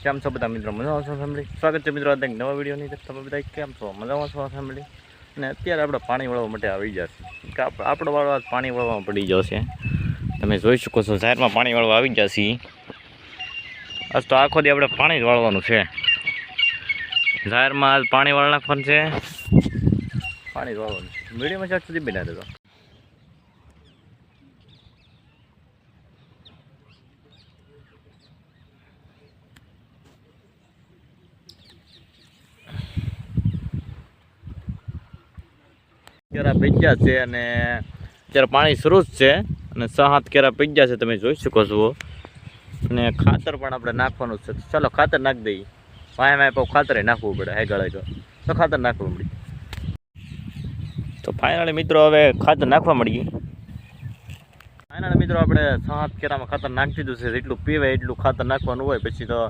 કેમ છો બધા મિત્રો? મજામાં છો ફેમિલી? સ્વાગત છે મિત્રો આજના નવા વિડીયોની. તમે બધા કેમ છો? મજામાં છો ફેમિલી? અને અત્યારે આપણે પાણી વાળવા માટે આવી જશે કે આપણો વાળો આજ પાણી વાળવા પડી જશે. તમે જોઈ શકો છો શહેરમાં પાણી વાળવા આવી જશે. આજ તો આખો દી આપણે પાણી જ વાળવાનું છે. જાહેરમાં આજ પાણી વાળ નાખવાનું છે, પાણી જ વાળવાનું છે. વિડીયોમાં ચાટ સુધી બનાવી દેજો. કેરા પીજ્યા છે અને અત્યારે પાણી શરૂ જ છે અને 6-7 કેરા પીજ્યા છે, તમે જોઈ શકો છો. અને ખાતર પણ આપણે નાખવાનું છે. ચાલો ખાતર નાખી દઈએ. વાય ખાતર નાખવું પડે. આગળ તો ખાતર નાખવું પડે. તો ફાઇનલી મિત્રો હવે ખાતર નાખવા મળીએ. ફાઇનલી મિત્રો આપણે 6-7 કેરામાં ખાતર નાખી દીધું છે. જેટલું પીવે એટલું ખાતર નાખવાનું હોય, પછી તો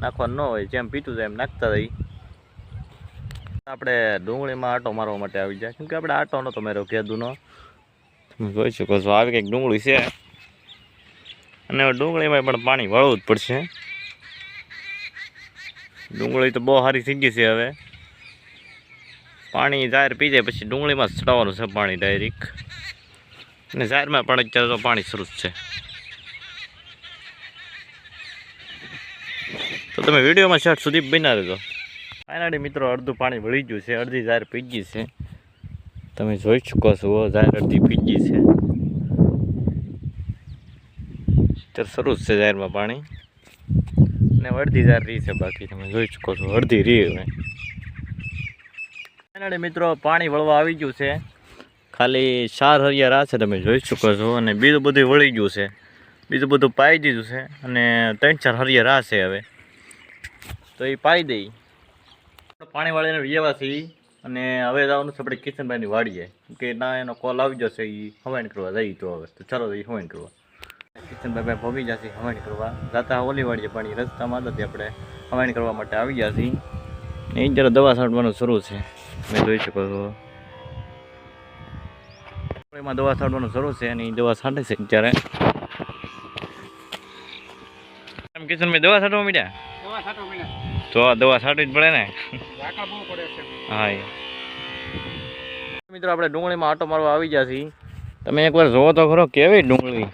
નાખવાનું ન હોય. જેમ પીતું જાય એમ નાખતા જઈએ. આપણે ડુંગળીમાં આટો મારવા માટે આવી જાય, કેમ કે આપણે આટો નતો માર્યો કેદુનો. તમે જોઈ શકો છો આવી કંઈક ડુંગળી છે અને ડુંગળીમાં પણ પાણી વાળવું જ પડશે. ડુંગળી તો બહુ સારી થઈ ગઈ છે. હવે પાણી જાહેર પી જાય પછી ડુંગળીમાં ચડાવવાનું છે પાણી ડાયરેક્ટ. અને જાહેરમાં પણ અત્યારે તો પાણી શરૂ જ છે. તો તમે વિડીયોમાં શર્ટ સુધી બના દેજો. ફાઇનલી મિત્રો અડધું પાણી વળી ગયું છે, અડધી જાહેર પીગી છે. તમે જોઈ શકો છો જાહેર અડધી પીગી છે. અત્યારે શરૂ જ છે જાહેરમાં પાણી અને અડધી જાહેર રહી છે બાકી. તમે જોઈ શકો છો અડધી રહી. હવે ફાઇનલી મિત્રો પાણી વળવા આવી ગયું છે. ખાલી 4 હરિયા રાહ છે, તમે જોઈ શકો છો. અને બીજું બધું વળી ગયું છે, બીજું બધું પાઈ દીધું છે. અને 3-4 હરિયા રાહ છે. હવે તો એ પાઈ દઈ. પાણી વાળીને વ્યવાથી અને હવે જવાનું છે આપણે કિશનભાઈની વાડીએ, કે ના એનો કોલ આવી જશે. એ હવાઈન કરવા જઈએ. તો હવે તો ચાલો એ હવાઈન કરવા. કિશનભાઈ ભોગી જશે હવાઈન કરવા. જાતા ઓલી વાડીએ પાણી રસ્તામાં હતી, આપણે હવાઈન કરવા માટે આવી જશે. એ જરા દવા છાંટવાનું શરૂ છે, તમે જોઈ શકો છો. એમાં દવા છાંટવાનું શરૂ છે અને એ દવા છાંટે છે અત્યારે. એમ કિશનભાઈ દવા છાંટવા મીડ્યા? તો દવા છાંટવી જ પડે ને. હા મિત્રો આપણે ડુંગળીમાં આટો મારવા આવી ગયા છીએ. તમે એકવાર જોવો તો ખરો કેવી ડુંગળી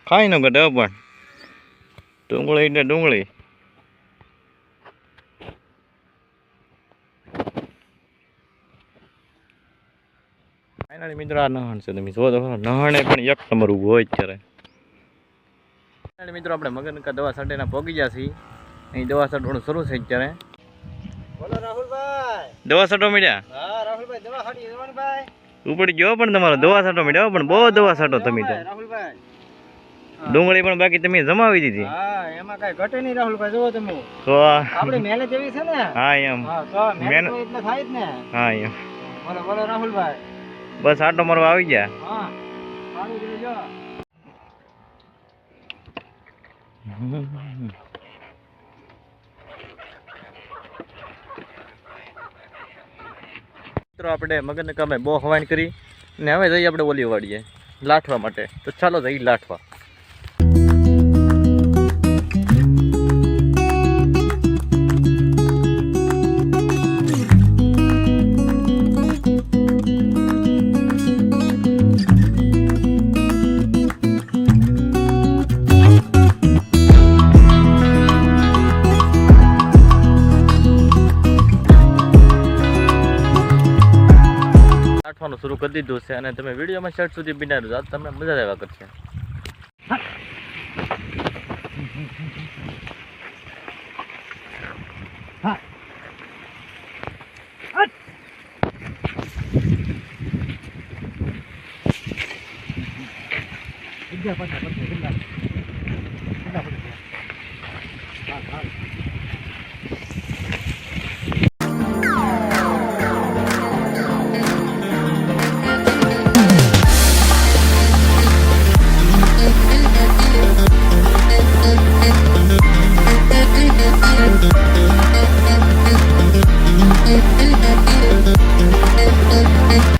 ખાઈ ન ઘટે. પણ ડુંગળી એટલે ડુંગળી. ફાઇનલી મિત્રો આ નહણ છે. તમે જોવો તો ખરો નહણે પણ એક નંબર ઊભું હોય અત્યારે. ફાઇનલી મિત્રો આપણે મગનકા દવા છાંટીને પહોંચી ગયા છીએ. અહીં દવા છાંટવાનું શરૂ છે અત્યારે. બોલો રાહુલભાઈ, દવા છાંટવા મીડ્યા? હા રાહુલભાઈ દવા છાંટી દેવાની ભાઈ. ઉપડી ગયો પણ તમારો દવા છાંટવા મીડ્યા. પણ બહુ દવા છાંટો તમે તો રાહુલભાઈ. ડુંગળી પણ બાકી તમે જમાવી દીધી. હા એમાં કઈ ઘટે નહીં રાહુલભાઈ. જોવો તમે તો આપણી મહેનત એવી છે ને. હા એમ. હા તો મહેનત એટલે થાય જ ને. હા એમ. બોલો બોલો રાહુલભાઈ. બસ આટો મારવા આવી ગયા. હા પાણી પી લો. મિત્રો આપણે મગનને કામે બહુ હવાઈન કરી ને હવે જઈએ આપણે ઓલી વાડીએ લાઠવા માટે. તો ચાલો જઈએ લાઠવા. શરૂ કરી દીધું છે અને તમે વિડીયોમાં શર્ટ સુધી બિના દો. તમને મજા આવ્યા કરશે.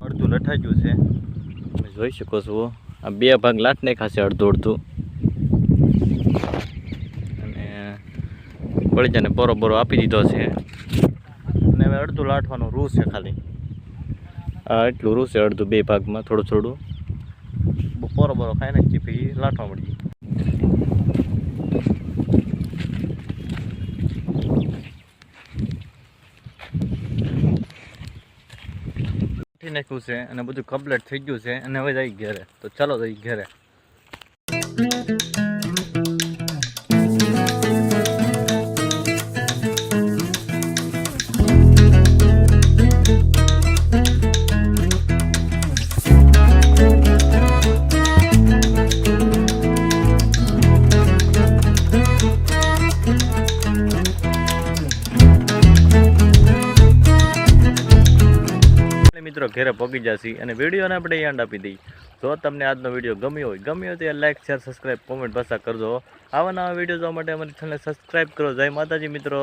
અડધું લઠાઈ ગયું છે, તમે જોઈ શકો છો. આ 2 ભાગ લાટ નાખ્યા છે અડધું અડધું. અને બળીજાને પોરો બોરો આપી દીધો છે અને હવે અડધું લાટવાનું રૂ છે ખાલી. આ એટલું રૂ છે અડધું, 2 ભાગમાં થોડું થોડું. પોરો બોરો ખાઈ નાખીએ પછી લાટવા મળીએ. નાખ્યું છે અને બધું કમ્પ્લીટ થઈ ગયું છે અને હવે જઈ ઘરે. તો ચાલો જઈ ઘરે. મિત્રો ઘરે પહોંચી જશે અને વિડીયોને આપણે એન્ડ આપી દઈએ. જો તમને આજનો વિડીયો ગમ્યો હોય તો લાઈક શેર સબસ્ક્રાઈબ કોમેન્ટ પાછા કરજો. આવા નવા વિડીયો જોવા માટે અમારી ચેનલને સબસ્ક્રાઈબ કરો. જય માતાજી મિત્રો.